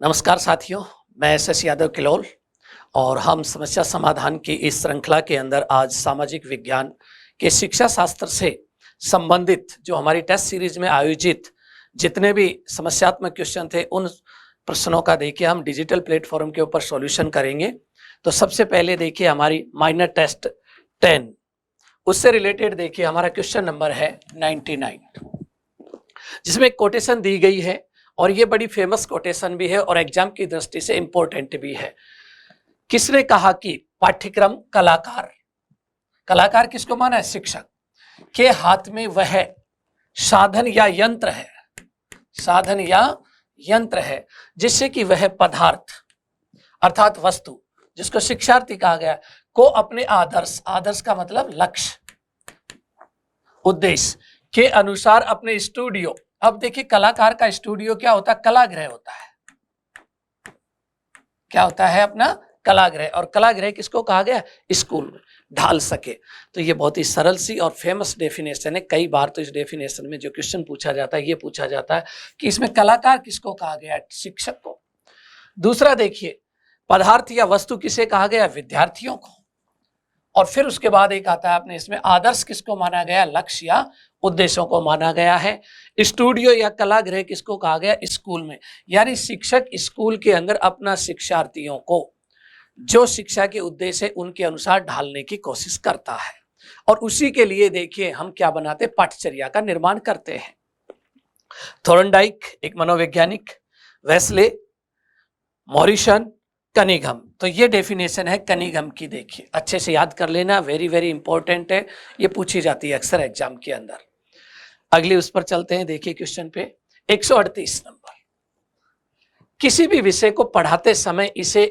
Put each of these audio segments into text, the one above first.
नमस्कार साथियों, मैं एस यादव किलोल और हम समस्या समाधान की इस श्रृंखला के अंदर आज सामाजिक विज्ञान के शिक्षा शास्त्र से संबंधित जो हमारी टेस्ट सीरीज में आयोजित जितने भी समस्यात्मक क्वेश्चन थे उन प्रश्नों का देखिए हम डिजिटल प्लेटफॉर्म के ऊपर सॉल्यूशन करेंगे। तो सबसे पहले देखिए हमारी माइनर टेस्ट 10, उससे रिलेटेड देखिए हमारा क्वेश्चन नंबर है 99, जिसमें एक कोटेशन दी गई है और ये बड़ी फेमस कोटेशन भी है और एग्जाम की दृष्टि से इंपॉर्टेंट भी है। किसने कहा कि पाठ्यक्रम कलाकार, कलाकार किसको माना है? शिक्षक के हाथ में वह साधन या यंत्र है, साधन या यंत्र है जिससे कि वह पदार्थ अर्थात वस्तु जिसको शिक्षार्थी कहा गया को अपने आदर्श, आदर्श का मतलब लक्ष्य, उद्देश्य के अनुसार अपने स्टूडियो। अब देखिए कलाकार का स्टूडियो क्या होता है? कलागृह होता है। क्या होता है? अपना कलागृह। और कलागृह किसको कहा गया? स्कूल में ढाल सके। तो ये बहुत ही सरल सी और फेमस डेफिनेशन है। कई बार तो इस डेफिनेशन में जो क्वेश्चन पूछा जाता है ये पूछा जाता है कि इसमें कलाकार किसको कहा गया? शिक्षक को। दूसरा देखिए पदार्थ या वस्तु किसे कहा गया? विद्यार्थियों को। और फिर उसके बाद एक आता है अपने इसमें आदर्श किसको माना गया? लक्ष्य या उद्देश्यों को माना गया है। स्टूडियो या कलागृह किसको कहा गया? स्कूल में। यानी शिक्षक स्कूल के अंदर अपना शिक्षार्थियों को जो शिक्षा के उद्देश्य है उनके अनुसार ढालने की कोशिश करता है और उसी के लिए देखिए हम क्या बनाते? पाठ्यचर्या का निर्माण करते हैं। थोर्नडाइक एक मनोवैज्ञानिक, वेस्ले, मॉरिसन, कनिघम। तो ये डेफिनेशन है कनिघम की। देखिए अच्छे से याद कर लेना, वेरी वेरी इंपॉर्टेंट है, ये पूछी जाती है अक्सर एग्जाम के अंदर। अगले उस पर चलते हैं। देखिए क्वेश्चन पे 138 नंबर। किसी भी विषय को पढ़ाते समय इसे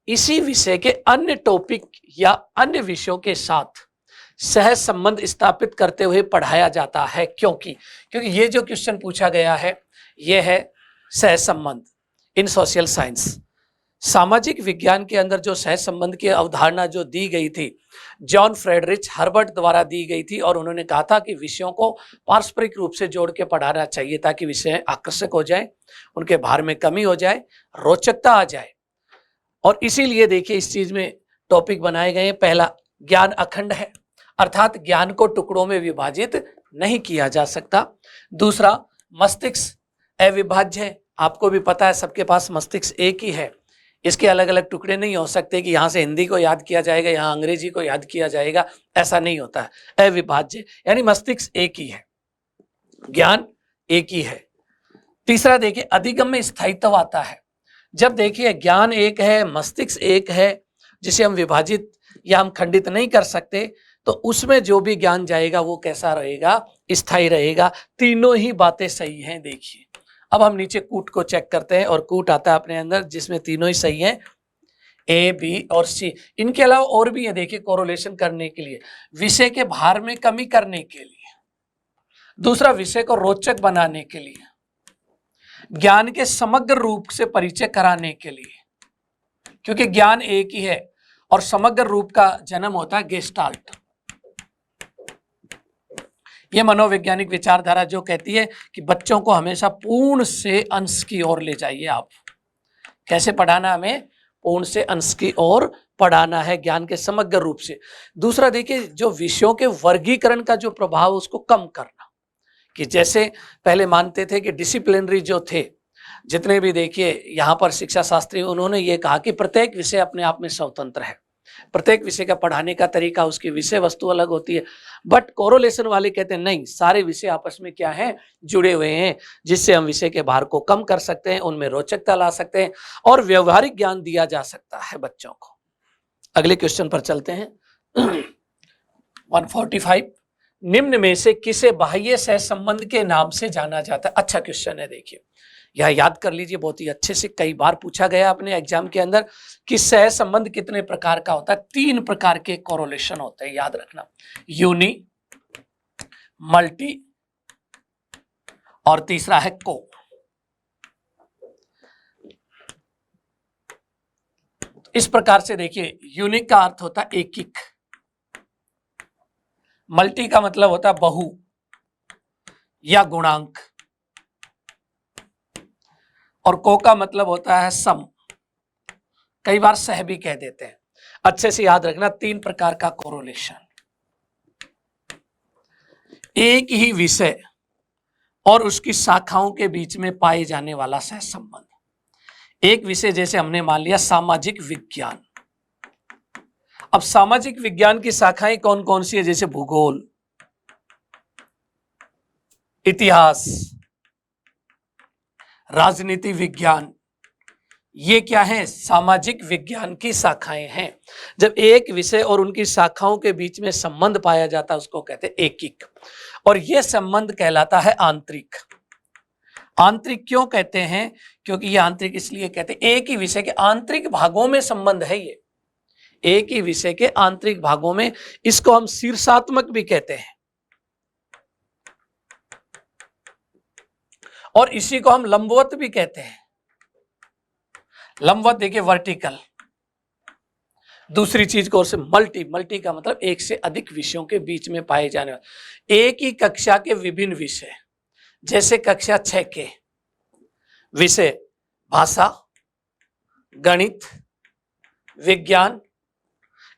इसी विषय के अन्य टॉपिक या अन्य विषयों के साथ सहज संबंध स्थापित करते हुए पढ़ाया जाता है। क्योंकि ये जो क्वेश्चन पूछा गया है ये है सहज संबंध इन सोशल साइंस। सामाजिक विज्ञान के अंदर जो सह संबंध की अवधारणा जो दी गई थी जॉन फ्रेडरिच हर्बर्ट द्वारा दी गई थी और उन्होंने कहा था कि विषयों को पारस्परिक रूप से जोड़ के पढ़ाना चाहिए ताकि विषय आकर्षक हो जाए, उनके भार में कमी हो जाए, रोचकता आ जाए। और इसीलिए देखिए इस चीज में टॉपिक बनाए गए हैं। पहला, ज्ञान अखंड है अर्थात ज्ञान को टुकड़ों में विभाजित नहीं किया जा सकता। दूसरा, मस्तिष्क अविभाज्य है। आपको भी पता है सबके पास मस्तिष्क एक ही है, इसके अलग अलग टुकड़े नहीं हो सकते कि यहाँ से हिंदी को याद किया जाएगा, यहाँ अंग्रेजी को याद किया जाएगा, ऐसा नहीं होता है। अविभाज्य यानी मस्तिष्क एक ही है, ज्ञान एक ही है। तीसरा देखिए अधिगम में स्थायित्व आता है। जब देखिए ज्ञान एक है, मस्तिष्क एक है जिसे हम विभाजित या हम खंडित नहीं कर सकते, तो उसमें जो भी ज्ञान जाएगा वो कैसा रहेगा? स्थायी रहेगा। तीनों ही बातें सही हैं। देखिए अब हम नीचे कूट को चेक करते हैं और कूट आता है अपने अंदर जिसमें तीनों ही सही हैं, ए, बी और सी। इनके अलावा और भी है देखिए कोरिलेशन करने के लिए, विषय के भार में कमी करने के लिए, दूसरा विषय को रोचक बनाने के लिए, ज्ञान के समग्र रूप से परिचय कराने के लिए, क्योंकि ज्ञान एक ही है और समग्र रूप का जन्म होता है गेस्टाल्ट। ये मनोवैज्ञानिक विचारधारा जो कहती है कि बच्चों को हमेशा पूर्ण से अंश की ओर ले जाइए। आप कैसे पढ़ाना? हमें पूर्ण से अंश की ओर पढ़ाना है, ज्ञान के समग्र रूप से। दूसरा देखिए जो विषयों के वर्गीकरण का जो प्रभाव उसको कम करना, कि जैसे पहले मानते थे कि डिसिप्लिनरी जो थे जितने भी देखिए यहाँ पर शिक्षा शास्त्री, उन्होंने ये कहा कि प्रत्येक विषय अपने आप में स्वतंत्र है, प्रत्येक विषय का पढ़ाने का तरीका, उसकी विषय वस्तु अलग होती है। बट कोरिलेशन वाले कहते हैं नहीं, सारे विषय आपस में क्या है? जुड़े हुए हैं, जिससे हम विषय के भार को कम कर सकते हैं, उनमें रोचकता ला सकते हैं और व्यवहारिक ज्ञान दिया जा सकता है बच्चों को। अगले क्वेश्चन पर चलते हैं। 145, निम्न में से किसे बाह्य सह संबंध के नाम से जाना जाता है? अच्छा क्वेश्चन है, देखिए यह याद कर लीजिए बहुत ही अच्छे से, कई बार पूछा गया अपने एग्जाम के अंदर कि सह संबंध कितने प्रकार का होता है? 3 प्रकार के कोरिलेशन होते हैं, याद रखना, यूनि, मल्टी और तीसरा है को। इस प्रकार से देखिए यूनिक का अर्थ होता है एकिक, मल्टी का मतलब होता है बहु या गुणांक और को का मतलब होता है सम, कई बार सह भी कह देते हैं। अच्छे से याद रखना, 3 प्रकार का कोरोलेशन। एक ही विषय और उसकी शाखाओं के बीच में पाए जाने वाला सहसंबंध। एक विषय जैसे हमने मान लिया सामाजिक विज्ञान। अब सामाजिक विज्ञान की शाखाएं कौन कौन सी है? जैसे भूगोल, इतिहास, राजनीति विज्ञान, ये क्या है? सामाजिक विज्ञान की शाखाएं हैं। जब एक विषय और उनकी शाखाओं के बीच में संबंध पाया जाता है उसको कहते हैं एकिक, और यह संबंध कहलाता है आंतरिक। आंतरिक क्यों कहते हैं? क्योंकि ये आंतरिक इसलिए कहते हैं, एक ही विषय के आंतरिक भागों में संबंध है। ये एक ही विषय के आंतरिक भागों में, इसको हम शीर्षात्मक भी कहते हैं, और इसी को हम लंबवत भी कहते हैं। लंबवत देखिए वर्टिकल। दूसरी चीज को और से मल्टी, मल्टी का मतलब एक से अधिक विषयों के बीच में पाए जाने वाले। एक ही कक्षा के विभिन्न विषय, जैसे कक्षा 6 के विषय भाषा, गणित, विज्ञान,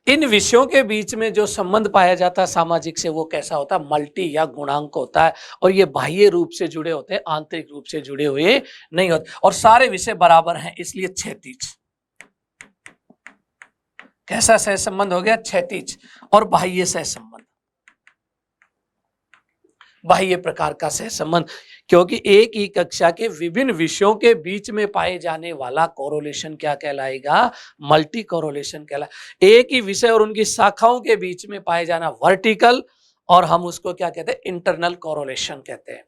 इन विषयों के बीच में जो संबंध पाया जाता है सामाजिक से, वो कैसा होता है? मल्टी या गुणांक होता है। और ये बाह्य रूप से जुड़े होते हैं, आंतरिक रूप से जुड़े हुए नहीं होते। और सारे विषय बराबर हैं, इसलिए क्षैतिज। कैसा सहसंबंध हो गया? क्षैतिज। और बाह्य सहसंबंध, बाह्य प्रकार का सहसंबंध, क्योंकि एक ही कक्षा के विभिन्न विषयों के बीच में पाए जाने वाला कोरोलेशन क्या कहलाएगा? मल्टी कोरोलेशन कहलाएगा। एक ही विषय और उनकी शाखाओं के बीच में पाए जाना वर्टिकल, और हम उसको क्या कहते हैं? इंटरनल कोरोलेशन कहते हैं।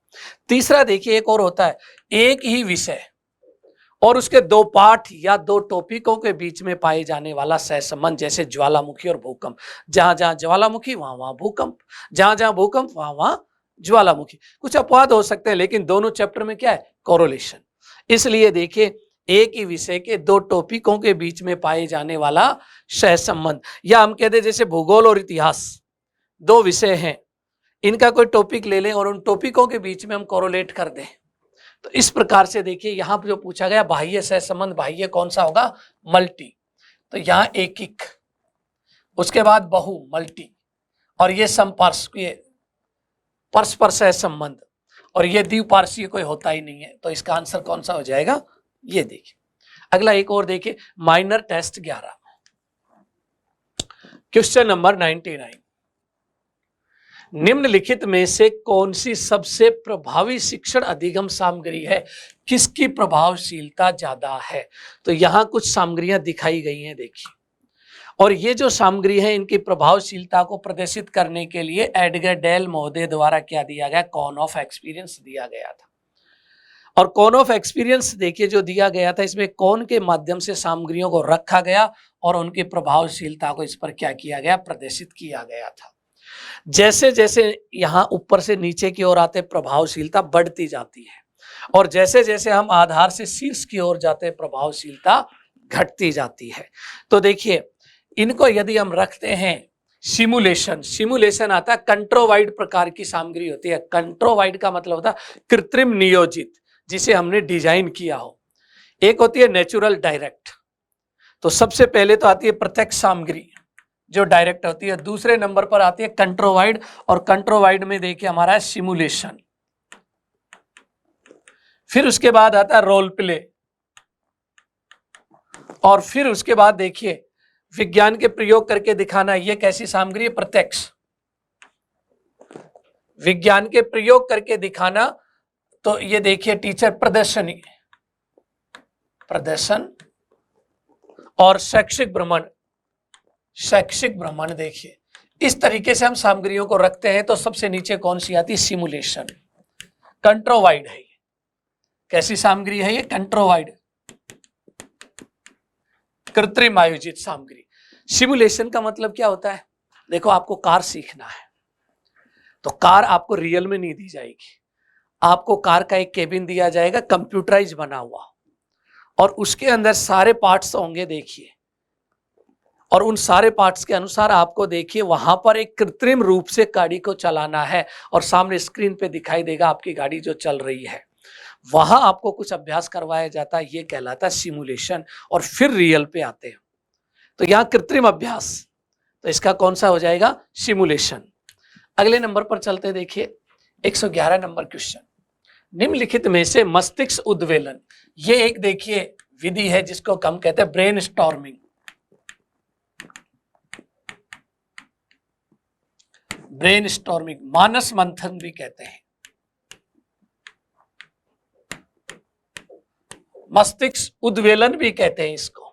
तीसरा देखिए, एक और होता है, एक ही विषय और उसके 2 पाठ या 2 टॉपिकों के बीच में पाए जाने वाला सहसंबंध, जैसे ज्वालामुखी और भूकंप। जहां जहां ज्वालामुखी वहां वहां भूकंप, जहां जहां भूकंप वहां वहां ज्वालामुखी। कुछ अपवाद हो सकते हैं, लेकिन दोनों चैप्टर में क्या है? कोरोलेशन। इसलिए देखिए, एक ही विषय के 2 टॉपिकों के बीच में पाए जाने वाला सहसंबंध, या हम कहते हैं जैसे भूगोल और इतिहास 2 विषय हैं, इनका कोई टॉपिक ले लें और उन टॉपिकों के बीच में हम कोरोलेट कर दें। तो इस प्रकार से देखिए, यहां पर जो पूछा गया बाह्य सहसंबंध, बाह्य कौन सा होगा? मल्टी। तो यहां एकिक, उसके बाद बहु मल्टी, और ये समपार्श्वीय परस्पर सहसंबंध, और ये द्विपार्श्वीय कोई होता ही नहीं है। तो इसका आंसर कौन सा हो जाएगा? ये देखिए। अगला एक और देखिए, माइनर टेस्ट 11, क्वेश्चन नंबर 99। निम्नलिखित में से कौन सी सबसे प्रभावी शिक्षण अधिगम सामग्री है? किसकी प्रभावशीलता ज्यादा है? तो यहां कुछ सामग्रियां दिखाई गई हैं, देखिए। और ये जो सामग्री है, इनकी प्रभावशीलता को प्रदर्शित करने के लिए एडगर डेल महोदय द्वारा क्या दिया गया? कॉन ऑफ एक्सपीरियंस दिया गया था। और कॉन ऑफ एक्सपीरियंस देखिए जो दिया गया था, इसमें कौन के माध्यम से सामग्रियों को रखा गया और उनकी प्रभावशीलता को इस पर क्या किया गया? प्रदर्शित किया गया था। जैसे जैसे यहां ऊपर से नीचे की ओर आते, प्रभावशीलता बढ़ती जाती है, और जैसे जैसे हम आधार से शीर्ष की ओर जाते, प्रभावशीलता घटती जाती है। तो देखिए, इनको यदि हम रखते हैं सिमुलेशन, सिमुलेशन आता है, कंट्रोवाइड प्रकार की सामग्री होती है। कंट्रोवाइड का मतलब होता है कृत्रिम नियोजित, जिसे हमने डिजाइन किया हो। एक होती है नेचुरल डायरेक्ट। तो सबसे पहले तो आती है प्रत्यक्ष सामग्री जो डायरेक्ट होती है, दूसरे नंबर पर आती है कंट्रोवाइड, और कंट्रोवाइड में देखिए हमारा है सिमुलेशन। फिर उसके बाद आता है रोल प्ले, और फिर उसके बाद देखिए विज्ञान के प्रयोग करके दिखाना। ये कैसी सामग्री है? प्रत्यक्ष। विज्ञान के प्रयोग करके दिखाना, तो ये देखिए टीचर प्रदर्शनी, प्रदर्शन, और शैक्षिक भ्रमण, शैक्षिक भ्रमण। देखिए इस तरीके से हम सामग्रियों को रखते हैं। तो सबसे नीचे कौन सी आती है? सिमुलेशन। कंट्रोवाइड है ये। कैसी सामग्री है ये? कंट्रोवाइड, कृत्रिम आयोजित सामग्री। सिमुलेशन का मतलब क्या होता है? देखो, आपको कार सीखना है, तो कार आपको रियल में नहीं दी जाएगी। आपको कार का एक केबिन दिया जाएगा, कंप्यूटराइज बना हुआ, और उसके अंदर सारे पार्ट्स होंगे, देखिए। और उन सारे पार्ट्स के अनुसार आपको देखिए वहां पर एक कृत्रिम रूप से गाड़ी को चलाना है, और सामने स्क्रीन पे दिखाई देगा आपकी गाड़ी जो चल रही है। वहां आपको कुछ अभ्यास करवाया जाता है, ये कहलाता है सिमुलेशन, और फिर रियल पे आते हैं। तो यहां कृत्रिम अभ्यास, तो इसका कौन सा हो जाएगा, सिमुलेशन। अगले नंबर पर चलते, देखिए 111 नंबर क्वेश्चन, निम्नलिखित में से मस्तिष्क उद्वेलन, ये एक देखिए विधि है जिसको हम कहते हैं ब्रेन स्टॉर्मिंग। ब्रेन स्टॉर्मिंग, मानस मंथन भी कहते हैं, मस्तिष्क उद्वेलन भी कहते हैं इसको,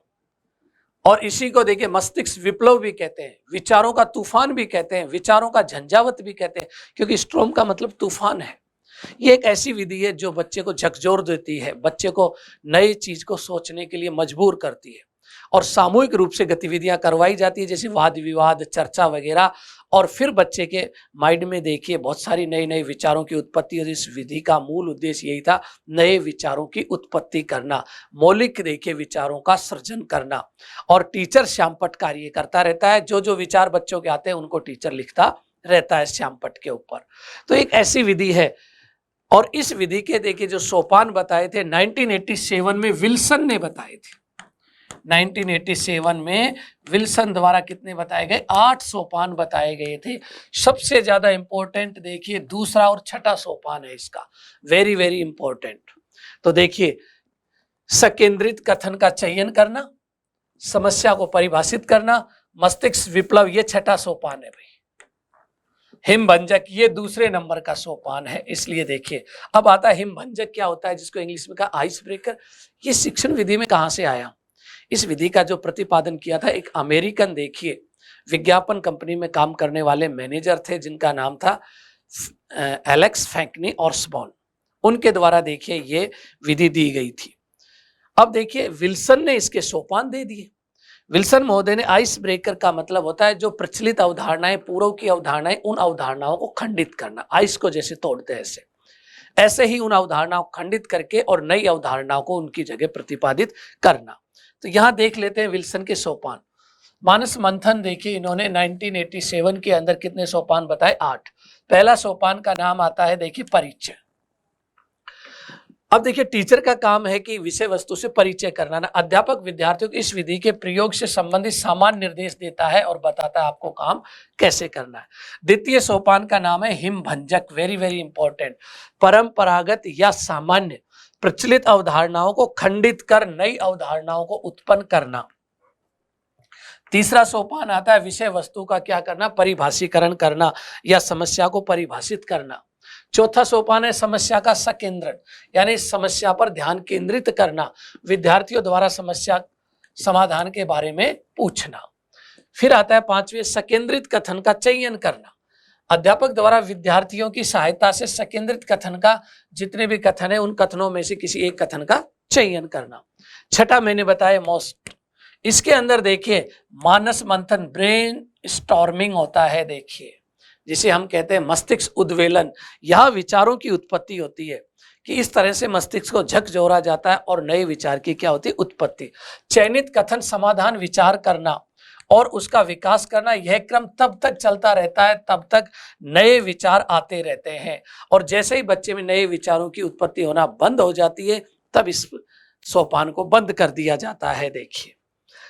और इसी को देखिए मस्तिष्क विप्लव भी कहते हैं, विचारों का तूफान भी कहते हैं, विचारों का झंझावत भी कहते हैं, क्योंकि स्ट्रोम का मतलब तूफान है। ये एक ऐसी विधि है जो बच्चे को झकझोर देती है, बच्चे को नई चीज को सोचने के लिए मजबूर करती है, और सामूहिक रूप से गतिविधियां करवाई जाती है, जैसे वाद विवाद, चर्चा वगैरह, और फिर बच्चे के माइंड में देखिए बहुत सारी नई नई विचारों की उत्पत्ति। और इस विधि का मूल उद्देश्य यही था, नए विचारों की उत्पत्ति करना, मौलिक देखिए विचारों का सृजन करना। और टीचर श्यामपट्ट कार्य करता रहता है, जो जो विचार बच्चों के आते हैं उनको टीचर लिखता रहता है श्यामपट्ट के ऊपर। तो एक ऐसी विधि है, और इस विधि के देखिए जो सोपान बताए थे 1987 में विल्सन ने बताए थे। 1987 में विल्सन द्वारा कितने बताए गए, 8 सोपान बताए गए थे। सबसे ज्यादा इंपॉर्टेंट देखिए दूसरा और छठा सोपान है इसका, वेरी वेरी इंपॉर्टेंट। तो देखिए सकेंद्रित कथन का चयन करना, समस्या को परिभाषित करना, मस्तिष्क विप्लव, ये छठा सोपान है भाई। हिमभंजक ये दूसरे नंबर का सोपान है। इसलिए देखिए अब आता है हिमभंजक क्या होता है, जिसको इंग्लिश में कहा आइस ब्रेकर। ये शिक्षण विधि में कहां से आया, इस विधि का जो प्रतिपादन किया था एक अमेरिकन देखिए विज्ञापन कंपनी में काम करने वाले मैनेजर थे, जिनका नाम था एलेक्स फैंकनी ऑर्सबॉर्न, उनके द्वारा देखिए ये विधि दी गई थी। अब देखिए विल्सन ने इसके सोपान दे दिए। विल्सन महोदय ने आइस ब्रेकर का मतलब होता है जो प्रचलित अवधारणाएं, पूर्व की अवधारणाएं, उन अवधारणाओं को खंडित करना, आइस को जैसे तोड़ते हैं ऐसे ही उन अवधारणाओं को खंडित करके और नई अवधारणाओं को उनकी जगह प्रतिपादित करना। तो यहां देख लेते हैं विल्सन के सोपान। मानस मंथन देखिए इन्होंने 1987 के अंदर कितने सोपान बताए, 8। पहला सोपान का नाम आता है देखिए परिचय। अब देखिए टीचर का काम है कि विषय वस्तु से परिचय करना ना, अध्यापक विद्यार्थियों को इस विधि के प्रयोग से संबंधित सामान्य निर्देश देता है और बताता है आपको काम कैसे करना है। द्वितीय सोपान का नाम है हिमभंजक, वेरी वेरी इंपॉर्टेंट, परंपरागत या सामान्य प्रचलित अवधारणाओं को खंडित कर नई अवधारणाओं को उत्पन्न करना। तीसरा सोपान आता है विषय वस्तु का क्या करना, परिभाषीकरण करना या समस्या को परिभाषित करना। चौथा सोपान है समस्या का सकेंद्रण, यानी समस्या पर ध्यान केंद्रित करना, विद्यार्थियों द्वारा समस्या समाधान के बारे में पूछना। फिर आता है पांचवें सकेंद्रित कथन का चयन करना, अध्यापक द्वारा विद्यार्थियों की सहायता से सकेंद्रित कथन का जितने भी कथन है उन कथनों में से किसी एक कथन का चयन करना। छठा मैंने बताया मोस्ट, इसके अंदर देखिए मानस मंथन, ब्रेन स्टॉर्मिंग होता है, देखिए जिसे हम कहते हैं मस्तिष्क उद्वेलन। यह विचारों की उत्पत्ति होती है कि इस तरह से मस्तिष्क को झकझोरा जाता है और नए विचार की क्या होती है, उत्पत्ति। चयनित कथन समाधान विचार करना और उसका विकास करना, यह क्रम तब तक चलता रहता है तब तक नए विचार आते रहते हैं, और जैसे ही बच्चे में नए विचारों की उत्पत्ति होना बंद हो जाती है तब इस सोपान को बंद कर दिया जाता है। देखिए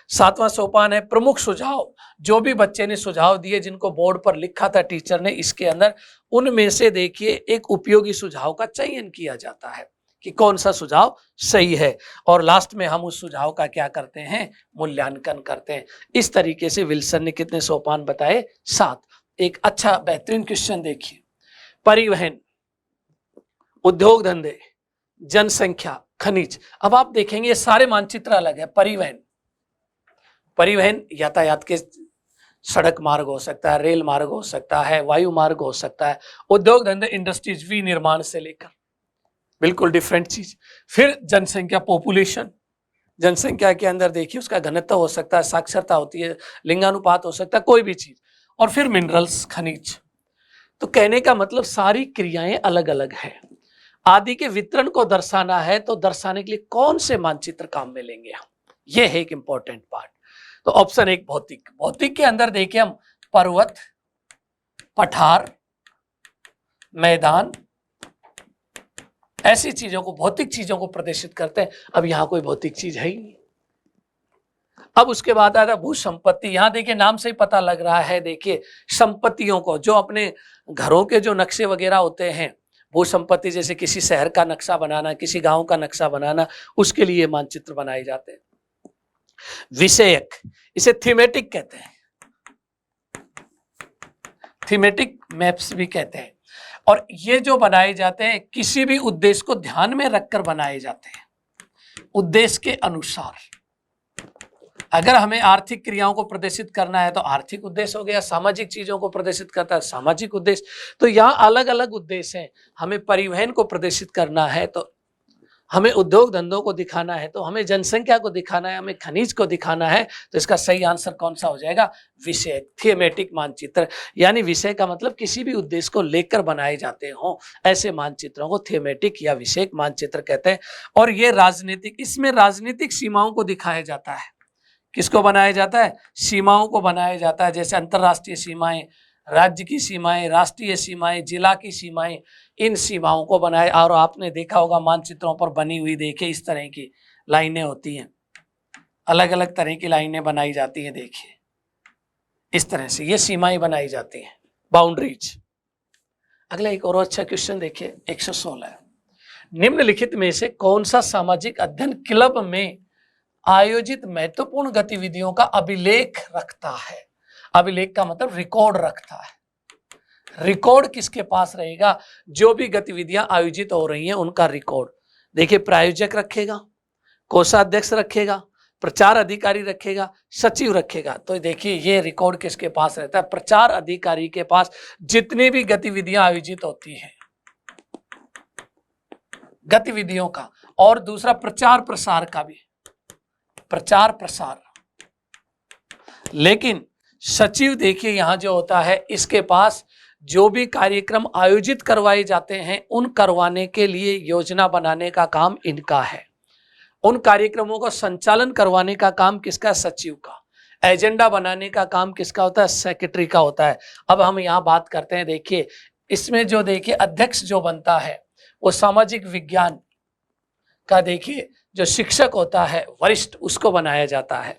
सातवां सोपान है प्रमुख सुझाव, जो भी बच्चे ने सुझाव दिए जिनको बोर्ड पर लिखा था टीचर ने, इसके अंदर उनमें से देखिए एक उपयोगी सुझाव का चयन किया जाता है कि कौन सा सुझाव सही है, और लास्ट में हम उस सुझाव का क्या करते हैं, मूल्यांकन करते हैं। इस तरीके से विल्सन ने कितने सोपान बताए, 7। एक अच्छा बेहतरीन क्वेश्चन देखिए, परिवहन, उद्योग धंधे, जनसंख्या, खनिज। अब आप देखेंगे ये सारे मानचित्र अलग है। परिवहन यातायात के सड़क मार्ग हो सकता है, रेल मार्ग हो सकता है, वायु मार्ग हो सकता है। उद्योग धंधे इंडस्ट्रीज, विनिर्माण से लेकर बिल्कुल डिफरेंट चीज। फिर जनसंख्या, पॉपुलेशन, जनसंख्या के अंदर देखिए उसका घनत्व हो सकता है, साक्षरता होती है, लिंगानुपात हो सकता है, कोई भी चीज। और फिर मिनरल्स, खनिज। तो कहने का मतलब सारी क्रियाएं अलग अलग है। आदि के वितरण को दर्शाना है तो दर्शाने के लिए कौन से मानचित्र काम में लेंगे हम, ये है एक इंपॉर्टेंट पार्ट। तो ऑप्शन 1 भौतिक। भौतिक के अंदर देखिए हम पर्वत, पठार, मैदान, ऐसी चीजों को, भौतिक चीजों को प्रदर्शित करते हैं। अब यहाँ कोई भौतिक चीज है ही नहीं। अब उसके बाद आता भू संपत्ति। यहाँ देखिए नाम से ही पता लग रहा है, देखिए संपत्तियों को, जो अपने घरों के जो नक्शे वगैरह होते हैं, भू संपत्ति, जैसे किसी शहर का नक्शा बनाना, किसी गांव का नक्शा बनाना, उसके लिए मानचित्र बनाए जाते हैं। विषयक, इसे थीमेटिक कहते हैं, थीमेटिक मैप्स भी कहते हैं। और ये जो बनाए जाते हैं किसी भी उद्देश्य को ध्यान में रखकर बनाए जाते हैं, उद्देश्य के अनुसार। अगर हमें आर्थिक क्रियाओं को प्रदर्शित करना है तो आर्थिक उद्देश्य हो गया, सामाजिक चीजों को प्रदर्शित करता है सामाजिक उद्देश्य। तो यहाँ अलग अलग उद्देश्य हैं। हमें परिवहन को प्रदर्शित करना है तो हमें उद्योग धंधों को दिखाना है, तो हमें जनसंख्या को दिखाना है, हमें खनिज को दिखाना है, तो इसका सही आंसर कौन सा हो जाएगा? विषय, थीमेटिक मानचित्र। यानी विषय का मतलब किसी भी उद्देश्य को लेकर बनाए जाते हों, ऐसे मानचित्रों को थीमेटिक या विषयक मानचित्र कहते हैं। और ये राजनीतिक, इसमें राजनीतिक सीमाओं को दिखाया जाता है। किसको बनाया जाता है? सीमाओं को बनाया जाता है, जैसे अंतरराष्ट्रीय सीमाएं, राज्य की सीमाएं, राष्ट्रीय सीमाएं, जिला की सीमाएं, इन सीमाओं को बनाए। और आपने देखा होगा मानचित्रों पर बनी हुई, देखिए इस तरह की लाइनें होती हैं, अलग अलग तरह की लाइनें बनाई जाती हैं, देखिए इस तरह से ये सीमाएं बनाई जाती हैं, बाउंड्रीज। अगला एक और अच्छा क्वेश्चन देखिए 116, निम्नलिखित में से कौन सा सामाजिक अध्ययन क्लब में आयोजित महत्वपूर्ण गतिविधियों का अभिलेख रखता है? अभिलेख का मतलब रिकॉर्ड रखता है। रिकॉर्ड किसके पास रहेगा? जो भी गतिविधियां आयोजित हो रही हैं उनका रिकॉर्ड। देखिए प्रायोजक रखेगा, कोषाध्यक्ष रखेगा, प्रचार अधिकारी रखेगा, सचिव रखेगा। तो देखिए ये रिकॉर्ड किसके पास रहता है? प्रचार अधिकारी के पास। जितनी भी गतिविधियां आयोजित होती हैं, गतिविधियों का, और दूसरा प्रचार प्रसार का भी, प्रचार प्रसार। लेकिन सचिव देखिए यहां जो होता है, इसके पास जो भी कार्यक्रम आयोजित करवाए जाते हैं उन करवाने के लिए योजना बनाने का काम इनका है। उन कार्यक्रमों का संचालन करवाने का काम किसका? सचिव का। एजेंडा बनाने का काम किसका होता है? सेक्रेटरी का होता है। अब हम यहाँ बात करते हैं, देखिए इसमें जो देखिए अध्यक्ष जो बनता है वो सामाजिक विज्ञान का, देखिए जो शिक्षक होता है वरिष्ठ, उसको बनाया जाता है।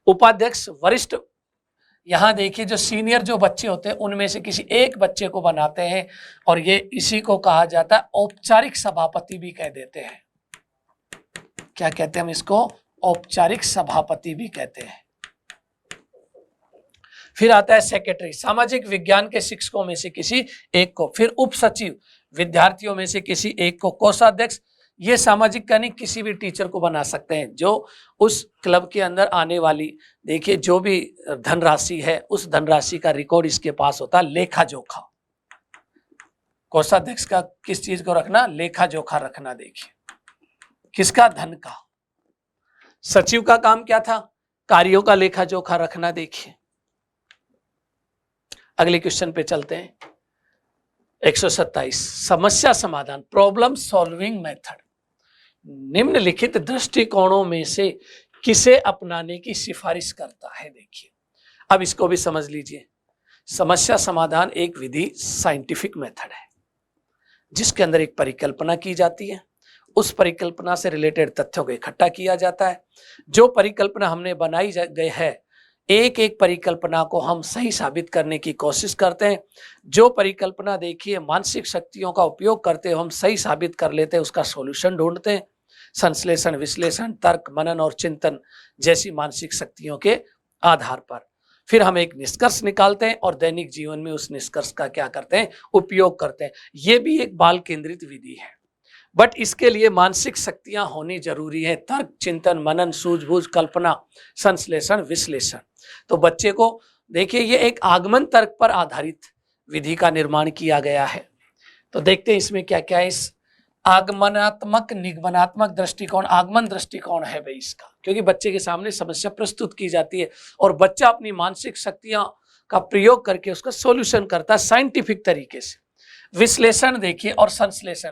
उपाध्यक्ष वरिष्ठ, यहाँ देखिए जो सीनियर जो बच्चे होते हैं उनमें से किसी एक बच्चे को बनाते हैं, और ये इसी को कहा जाता है औपचारिक सभापति भी कह देते हैं। क्या कहते हैं हम इसको? औपचारिक सभापति भी कहते हैं। फिर आता है सेक्रेटरी, सामाजिक विज्ञान के शिक्षकों में से किसी एक को। फिर उप सचिव, विद्यार्थियों में से किसी एक को। कोषाध्यक्ष, ये सामाजिक का नहीं, किसी भी टीचर को बना सकते हैं जो उस क्लब के अंदर आने वाली, देखिए जो भी धनराशि है उस धनराशि का रिकॉर्ड इसके पास होता है। लेखा जोखा, कोषाध्यक्ष का किस चीज को रखना? लेखा जोखा रखना। देखिए किसका? धन का। सचिव का काम क्या था? कार्यों का लेखा जोखा रखना। देखिए अगले क्वेश्चन पे चलते हैं। 127, समस्या समाधान, प्रॉब्लम सॉल्विंग मेथड। निम्नलिखित दृष्टिकोणों में से किसे अपनाने की सिफारिश करता है? देखिए अब इसको भी समझ लीजिए। समस्या समाधान एक विधि, साइंटिफिक मेथड है, जिसके अंदर एक परिकल्पना की जाती है, उस परिकल्पना से रिलेटेड तथ्यों को इकट्ठा किया जाता है। जो परिकल्पना हमने बनाई गई है, एक एक परिकल्पना को हम सही साबित करने की कोशिश करते हैं। जो परिकल्पना देखिए मानसिक शक्तियों का उपयोग करते हुए हम सही साबित कर लेते हैं, उसका सॉल्यूशन ढूंढते हैं। संश्लेषण, विश्लेषण, तर्क, मनन और चिंतन जैसी मानसिक शक्तियों के आधार पर फिर हम एक निष्कर्ष निकालते हैं और दैनिक जीवन में उस निष्कर्ष का क्या करते हैं? उपयोग करते हैं। ये भी एक बाल केंद्रित विधि है, बट इसके लिए मानसिक शक्तियां होनी जरूरी है। तर्क, चिंतन, मनन, सूझबूझ, कल्पना, संश्लेषण, विश्लेषण। तो बच्चे को देखिए ये एक आगमन तर्क पर आधारित विधि का निर्माण किया गया है। तो देखते हैं इसमें क्या क्या है। इस आगमनात्मक निगमनात्मक दृष्टिकोण, आगमन दृष्टिकोण है भाई इसका, क्योंकि बच्चे के सामने समस्या प्रस्तुत की जाती है और बच्चा अपनी मानसिक शक्तियां का प्रयोग करके उसका सॉल्यूशन करता है साइंटिफिक तरीके से। विश्लेषण देखिए और संश्लेषण,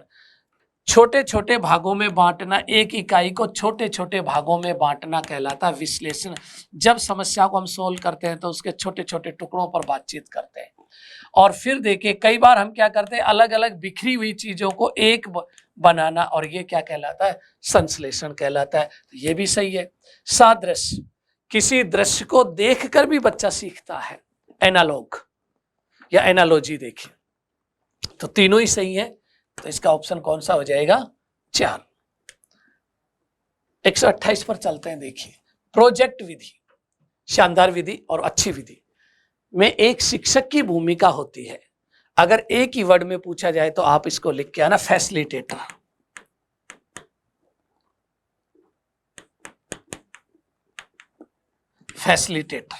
छोटे छोटे भागों में बांटना, एक इकाई को छोटे छोटे भागों में बांटना कहलाता है विश्लेषण। जब समस्या को हम सोल्व करते हैं तो उसके छोटे छोटे टुकड़ों पर बातचीत करते हैं। और फिर देखिए कई बार हम क्या करते हैं, अलग अलग बिखरी हुई चीजों को एक बनाना, और ये क्या कहलाता है, संश्लेषण कहलाता है। तो ये भी सही है। सादृश्य, किसी दृश्य को देखकर भी बच्चा सीखता है। एनालॉग या एनालॉजी देखिए, तो तीनों ही सही है। तो इसका ऑप्शन कौन सा हो जाएगा, 4। 128 पर चलते हैं। देखिए, प्रोजेक्ट विधि, शानदार विधि और अच्छी विधि में एक शिक्षक की भूमिका होती है। अगर एक ही वर्ड में पूछा जाए तो आप इसको लिख के आना, फैसिलिटेटर। फैसिलिटेटर,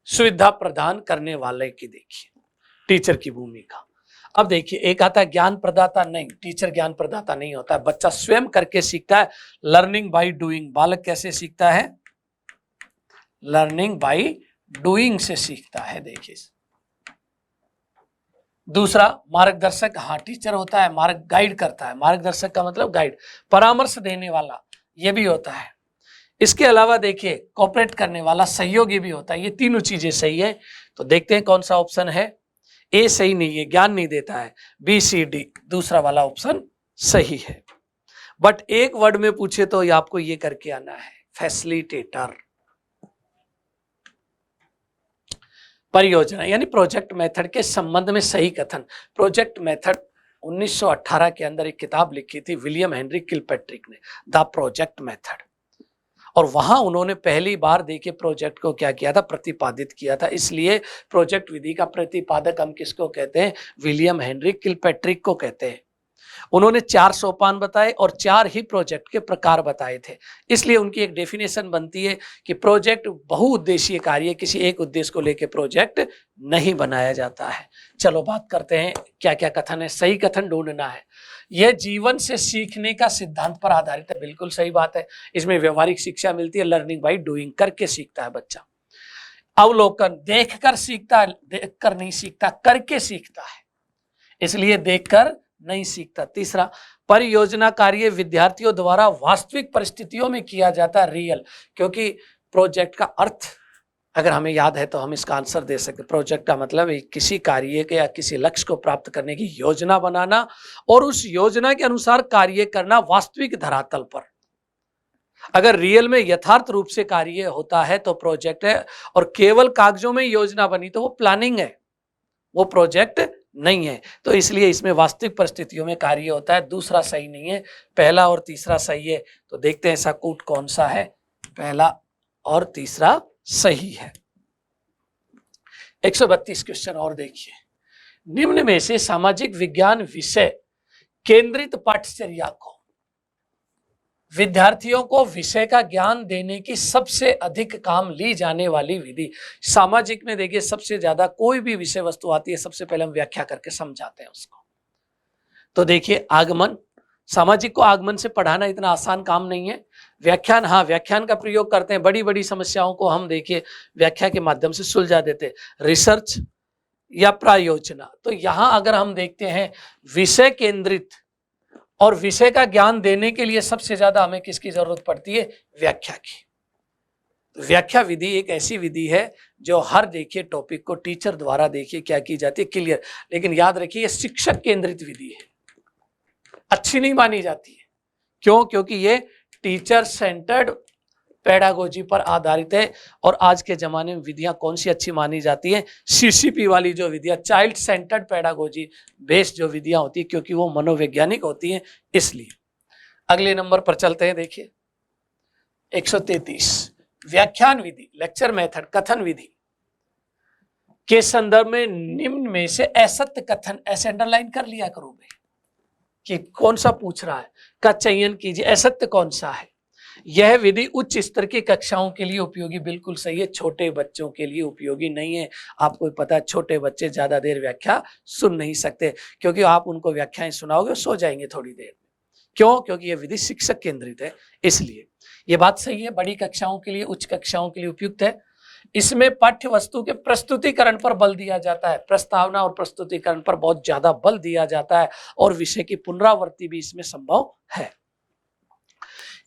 सुविधा प्रदान करने वाले की देखिए टीचर की भूमिका। अब देखिए, एक आता है ज्ञान प्रदाता। नहीं, टीचर ज्ञान प्रदाता नहीं होता है, बच्चा स्वयं करके सीखता है। लर्निंग बाय डूइंग, बालक कैसे सीखता है, लर्निंग बाय डूइंग से सीखता है। देखिए, दूसरा मार्गदर्शक, हाँ टीचर होता है, मार्ग गाइड करता है। मार्गदर्शक का मतलब गाइड, परामर्श देने वाला, ये भी होता है। इसके अलावा देखिए, कोऑपरेट करने वाला, सहयोगी भी होता है। ये तीनों चीजें सही है। तो देखते हैं कौन सा ऑप्शन है। ए सही नहीं है, ज्ञान नहीं देता है। बी सी डी, दूसरा वाला ऑप्शन सही है। बट एक वर्ड में पूछे तो आपको ये करके आना है, फैसिलिटेटर। परियोजना यानी प्रोजेक्ट मेथड के संबंध में सही कथन। प्रोजेक्ट मेथड 1918 के अंदर एक किताब लिखी थी विलियम हेनरी किलपैट्रिक ने, द प्रोजेक्ट मेथड, और वहां उन्होंने पहली बार देखिए प्रोजेक्ट को क्या किया था, प्रतिपादित किया था। इसलिए प्रोजेक्ट विधि का प्रतिपादक हम किसको कहते हैं, विलियम हेनरी किलपैट्रिक को कहते हैं। उन्होंने 4 सोपान बताए और 4 ही प्रोजेक्ट के प्रकार बताए थे। इसलिए उनकी एक डेफिनेशन बनती है कि प्रोजेक्ट बहुउद्देशीय कार्य, किसी एक उद्देश्य को लेकर प्रोजेक्ट नहीं बनाया जाता है। चलो बात करते हैं क्या क्या कथन है। सही कथन ढूंढना है। यह जीवन से सीखने का सिद्धांत पर आधारित है, बिल्कुल सही बात है। इसमें व्यवहारिक शिक्षा मिलती है, लर्निंग बाय डूइंग, करके सीखता है बच्चा। अवलोकन, देखकर सीखता है, देखकर नहीं सीखता, करके सीखता है, इसलिए देखकर नहीं सीखता। तीसरा, परियोजना कार्य विद्यार्थियों द्वारा वास्तविक परिस्थितियों में किया जाता है, रियल, क्योंकि प्रोजेक्ट का अर्थ अगर हमें याद है तो हम इसका आंसर दे सकते। प्रोजेक्ट का मतलब किसी कार्य के या किसी लक्ष्य को प्राप्त करने की योजना बनाना और उस योजना के अनुसार कार्य करना वास्तविक धरातल पर। अगर रियल में यथार्थ रूप से कार्य होता है तो प्रोजेक्ट है, और केवल कागजों में योजना बनी तो वो प्लानिंग है, वो प्रोजेक्ट नहीं है। तो इसलिए इसमें वास्तविक परिस्थितियों में कार्य होता है। दूसरा सही नहीं है, पहला और तीसरा सही है। तो देखते हैं ऐसा कूट कौन सा है, पहला और तीसरा सही है। 132 क्वेश्चन और देखिए। निम्न में से सामाजिक विज्ञान विषय केंद्रित पाठ्यचर्या को, विद्यार्थियों को विषय का ज्ञान देने की सबसे अधिक काम ली जाने वाली विधि। सामाजिक में देखिए सबसे ज्यादा कोई भी विषय वस्तु आती है, सबसे पहले हम व्याख्या करके समझाते हैं उसको। तो देखिए आगमन, सामाजिक को आगमन से पढ़ाना इतना आसान काम नहीं है। व्याख्यान, हाँ व्याख्यान का प्रयोग करते हैं, बड़ी बड़ी समस्याओं को हम देखिए व्याख्या के माध्यम से सुलझा देते हैं। रिसर्च या प्रायोजना, तो यहां अगर हम देखते हैं विषय केंद्रित और विषय का ज्ञान देने के लिए सबसे ज्यादा हमें किसकी जरूरत पड़ती है, व्याख्या की। तो व्याख्या विधि एक ऐसी विधि है जो हर देखिए टॉपिक को टीचर द्वारा देखिए क्या की जाती है, क्लियर। लेकिन याद रखिए ये शिक्षक केंद्रित विधि है, अच्छी नहीं मानी जाती है। क्यों? क्योंकि ये टीचर सेंटर्ड पेडागोजी पर आधारित है। और आज के जमाने में विधियां कौन सी अच्छी मानी जाती है, सीसीपी वाली जो विधियां, चाइल्ड सेंटर्ड पेडागोजी बेस्ड जो विधियां होती है, क्योंकि वो मनोवैज्ञानिक होती हैं इसलिए। अगले नंबर पर चलते हैं। देखिए 133 व्याख्यान विधि, लेक्चर मेथड, कथन विधि के संदर्भ में निम्न में से असत्य कथन, ऐसे अंडरलाइन कर लिया करो भाई कि कौन सा पूछ रहा है, का चयन कीजिए। असत्य कौन सा है? यह विधि उच्च स्तर की कक्षाओं के लिए उपयोगी, बिल्कुल सही है, छोटे बच्चों के लिए उपयोगी नहीं है। आपको पता है छोटे बच्चे ज्यादा देर व्याख्या सुन नहीं सकते, क्योंकि आप उनको व्याख्याएं सुनाओगे सो जाएंगे थोड़ी देर में। क्यों? क्योंकि यह विधि शिक्षक केंद्रित है, इसलिए ये बात सही है। बड़ी कक्षाओं के लिए, उच्च कक्षाओं के लिए उपयुक्त है। इसमें पाठ्य वस्तु के प्रस्तुतिकरण पर बल दिया जाता है, प्रस्तावना और प्रस्तुतिकरण पर बहुत ज्यादा बल दिया जाता है, और विषय की पुनरावृत्ति भी इसमें संभव है।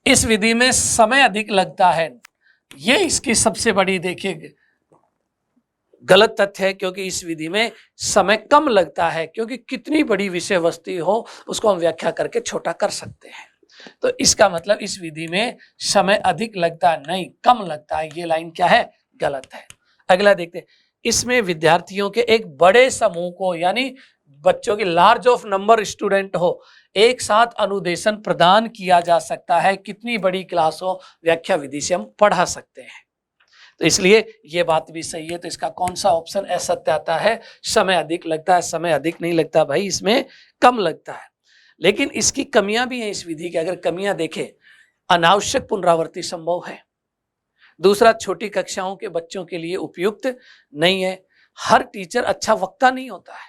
इस विधि में समय अधिक लगता है, ये इसकी सबसे बड़ी देखिए गलत तथ्य है, क्योंकि इस विधि में समय कम लगता है, क्योंकि कितनी बड़ी विषय वस्तु हो उसको हम व्याख्या करके छोटा कर सकते हैं। तो इसका मतलब इस विधि में समय अधिक लगता नहीं, कम लगता है। ये लाइन क्या है? गलत है। अगला देखते हैं, इसमें विद्यार्थियों के एक बड़े समूह को, यानी बच्चों की लार्ज ऑफ नंबर स्टूडेंट हो, एक साथ अनुदेशन प्रदान किया जा सकता है। कितनी बड़ी क्लास हो, व्याख्या विधि से हम पढ़ा सकते हैं। तो इसलिए ये बात भी सही है। तो इसका कौन सा ऑप्शन असत्य आता है? समय अधिक लगता है। समय अधिक नहीं लगता भाई, इसमें कम लगता है। लेकिन इसकी कमियां भी हैं इस विधि की। अगर कमियां देखें, अनावश्यक पुनरावृत्ति संभव है। दूसरा, छोटी कक्षाओं के बच्चों के लिए उपयुक्त नहीं है। हर टीचर अच्छा वक्ता नहीं होता है,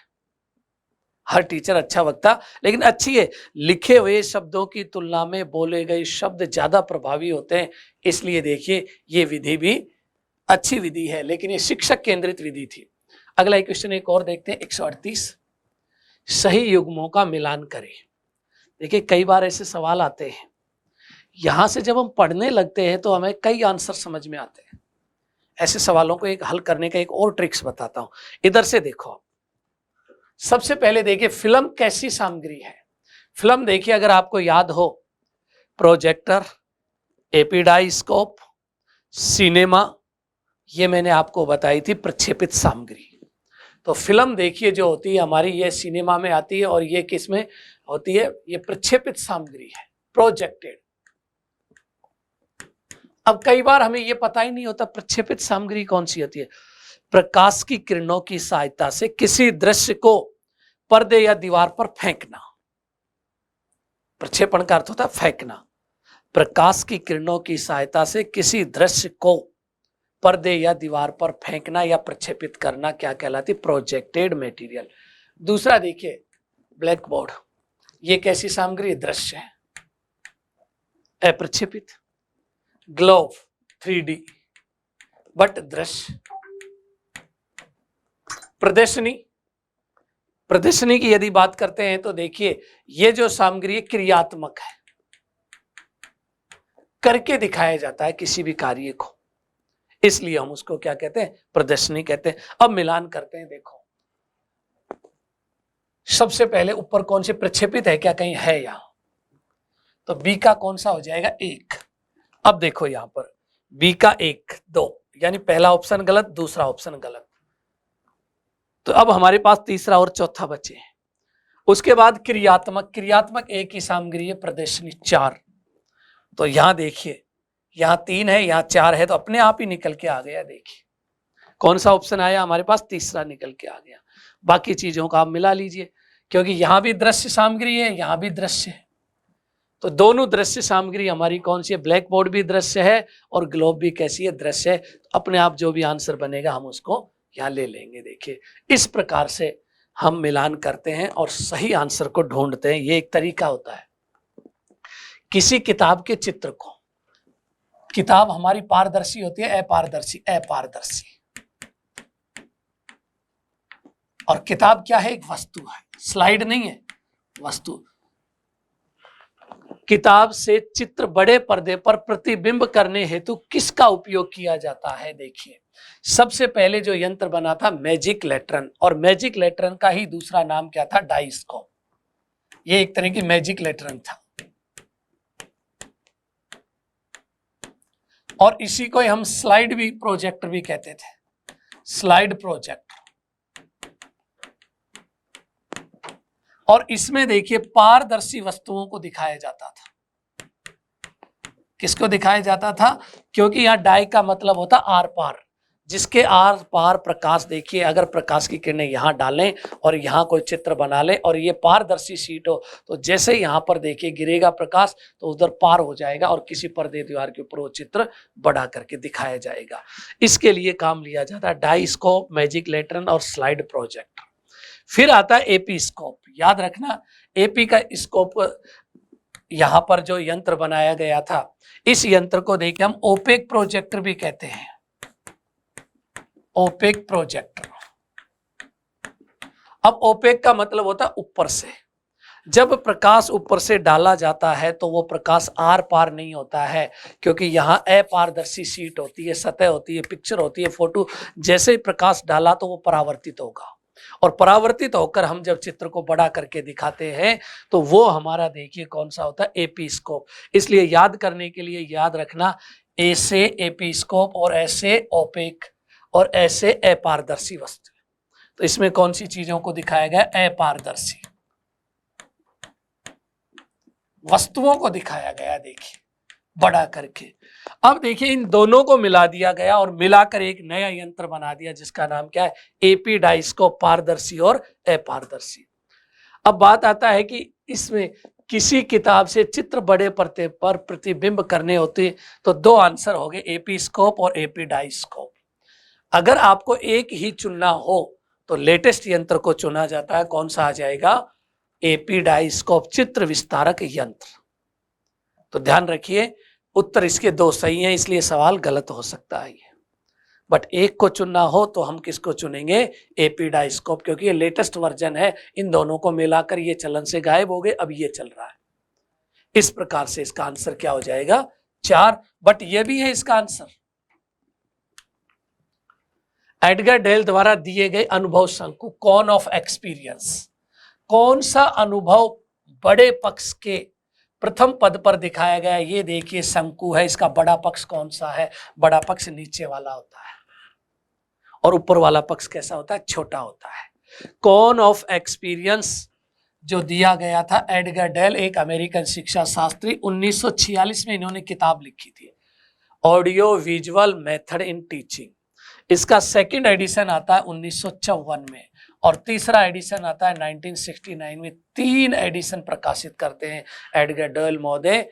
हर टीचर अच्छा वक्ता, लेकिन अच्छी है, लिखे हुए शब्दों की तुलना में बोले गए शब्द ज्यादा प्रभावी होते हैं। इसलिए देखिए, ये विधि भी अच्छी विधि है, लेकिन ये शिक्षक केंद्रित विधि थी। अगला क्वेश्चन एक और देखते हैं, 138, सही युग्मों का मिलान करें। देखिए, कई बार ऐसे सवाल आते हैं, यहां से जब हम पढ़ने लगते हैं तो हमें कई आंसर समझ में आते हैं। ऐसे सवालों को एक हल करने का एक और ट्रिक्स बताता हूं। इधर से देखो, सबसे पहले देखिए फिल्म कैसी सामग्री है। फिल्म देखिए, अगर आपको याद हो, प्रोजेक्टर, एपिडाइस्कोप, सिनेमा, ये मैंने आपको बताई थी प्रक्षेपित सामग्री। तो फिल्म देखिए जो होती है हमारी, ये सिनेमा में आती है, और ये किस में होती है? ये प्रक्षेपित सामग्री है, प्रोजेक्टेड। अब कई बार हमें ये पता ही नहीं होता प्रक्षेपित सामग्री कौन सी होती है। प्रकाश की किरणों की सहायता से किसी दृश्य को पर्दे या दीवार पर फेंकना। प्रक्षेपण का अर्थ होता है फेंकना। प्रकाश की किरणों की सहायता से किसी दृश्य को पर्दे या दीवार पर फेंकना या प्रक्षेपित करना क्या कहलाती? Projected material. दूसरा देखिए, ब्लैक बोर्ड, ये कैसी सामग्री? दृश्य है, अप्रक्षेपित। ग्लोव 3D, बट दृश्य। प्रदर्शनी, प्रदर्शनी की यदि बात करते हैं तो देखिए, ये जो सामग्री क्रियात्मक है, करके दिखाया जाता है किसी भी कार्य को, इसलिए हम उसको क्या कहते हैं? प्रदर्शनी कहते हैं। अब मिलान करते हैं। देखो, सबसे पहले ऊपर कौन से प्रक्षेपित है? क्या कहीं है यहां? तो बी का कौन सा हो जाएगा? 1। अब देखो यहां पर बी का 1, 2, यानी पहला ऑप्शन गलत, दूसरा ऑप्शन गलत। तो अब हमारे पास तीसरा और चौथा बचे हैं। उसके बाद क्रियात्मक, क्रियात्मक एक ही सामग्री है, प्रदर्शनी 4। तो यहां देखिए, यहां 3 है, यहां 4 है, तो अपने आप ही निकल के आ गया। देखिए कौन सा ऑप्शन आया हमारे पास? तीसरा निकल के आ गया। बाकी चीजों का आप मिला लीजिए, क्योंकि यहां भी दृश्य सामग्री है, यहां भी दृश्य है। तो दोनों दृश्य सामग्री हमारी कौन सी है? ब्लैक बोर्ड भी दृश्य है और ग्लोब भी कैसी है? दृश्य है। तो अपने आप जो भी आंसर बनेगा हम उसको यहां ले लेंगे। देखिए, इस प्रकार से हम मिलान करते हैं और सही आंसर को ढूंढते हैं। ये एक तरीका होता है। किसी किताब के चित्र को, किताब हमारी पारदर्शी होती है, अपारदर्शी? अपारदर्शी। और किताब क्या है? एक वस्तु है, स्लाइड नहीं है, वस्तु। किताब से चित्र बड़े पर्दे पर प्रतिबिंब करने हेतु किसका उपयोग किया जाता है? देखिए, सबसे पहले जो यंत्र बना था मैजिक लेटरन, और मैजिक लेटरन का ही दूसरा नाम क्या था? डाइस्कोप। ये एक तरह की मैजिक लेटरन था, और इसी को हम स्लाइड भी, प्रोजेक्टर भी कहते थे, स्लाइड प्रोजेक्टर। और इसमें देखिए पारदर्शी वस्तुओं को दिखाया जाता था। किसको दिखाया जाता था? क्योंकि यहां डाई का मतलब होता आर पार, जिसके आर पार प्रकाश, देखिए अगर प्रकाश की किरणें यहां डालें और यहां कोई चित्र बना लें और ये पारदर्शी शीट हो, तो जैसे यहां पर देखिए गिरेगा प्रकाश तो उधर पार हो जाएगा और किसी पर्दे दीवार के ऊपर वो चित्र बड़ा करके दिखाया जाएगा। इसके लिए काम लिया जाता है डाइस्कोप, मैजिक लेटरन और स्लाइड प्रोजेक्टर। फिर आता है एपी स्कोप। याद रखना, एपी का स्कोप, यहां पर जो यंत्र बनाया गया था, इस यंत्र को देखिए हम ओपेक प्रोजेक्टर भी कहते हैं, ओपेक प्रोजेक्टर। अब ओपेक का मतलब होता है ऊपर से, जब प्रकाश ऊपर से डाला जाता है तो वो प्रकाश आर पार नहीं होता है, क्योंकि यहाँ अपारदर्शी शीट होती है, सतह होती है, पिक्चर होती है, फोटो। जैसे ही प्रकाश डाला तो वो परावर्तित होगा, और परावर्तित होकर हम जब चित्र को बड़ा करके दिखाते हैं तो वो हमारा देखिए कौन सा होता है, एपीस्कोप। इसलिए याद करने के लिए याद रखना, ऐसे एपीस्कोप और ऐसे ओपेक और ऐसे अपारदर्शी वस्तु। तो इसमें कौन सी चीजों को दिखाया गया, अपारदर्शी वस्तुओं को दिखाया गया, देखिए बड़ा करके। अब देखिए इन दोनों को मिला दिया गया और मिलाकर एक नया यंत्र बना दिया जिसका नाम क्या है, एपीडाइस्कोप, पारदर्शी और अपारदर्शी। अब बात आता है कि इसमें किसी किताब से चित्र बड़े पर्दे पर प्रतिबिंब करने होते तो दो आंसर हो गए, एपीस्कोप और एपीडाइस्कोप। अगर आपको एक ही चुनना हो तो लेटेस्ट यंत्र को चुना जाता है, कौन सा आ जाएगा, एपीडाइस्कोप, चित्र विस्तारक यंत्र। तो ध्यान रखिए उत्तर इसके दो सही हैं, इसलिए सवाल गलत हो सकता है ये, बट एक को चुनना हो तो हम किसको चुनेंगे, एपीडाइस्कोप, क्योंकि ये लेटेस्ट वर्जन है। इन दोनों को मिलाकर ये चलन से गायब हो गए, अब ये चल रहा है। इस प्रकार से इसका आंसर क्या हो जाएगा, 4। बट ये भी है इसका आंसर, एडगर डेल द्वारा दिए गए अनुभव शंकु, कौन ऑफ एक्सपीरियंस, कौन सा अनुभव बड़े पक्ष के प्रथम पद पर दिखाया गया, ये देखिए शंकु है, इसका बड़ा पक्ष कौन सा है, बड़ा पक्ष नीचे वाला होता है और ऊपर वाला पक्ष कैसा होता है, छोटा होता है। कौन ऑफ एक्सपीरियंस जो दिया गया था, एडगर डेल एक अमेरिकन शिक्षा शास्त्री, 1946 में इन्होंने किताब लिखी थी, audio visual method in teaching. इसका सेकंड एडिशन आता है 1954 में और तीसरा एडिशन आता है 1969 में। 3 एडिशन प्रकाशित करते हैं एडगर डेल महोदय,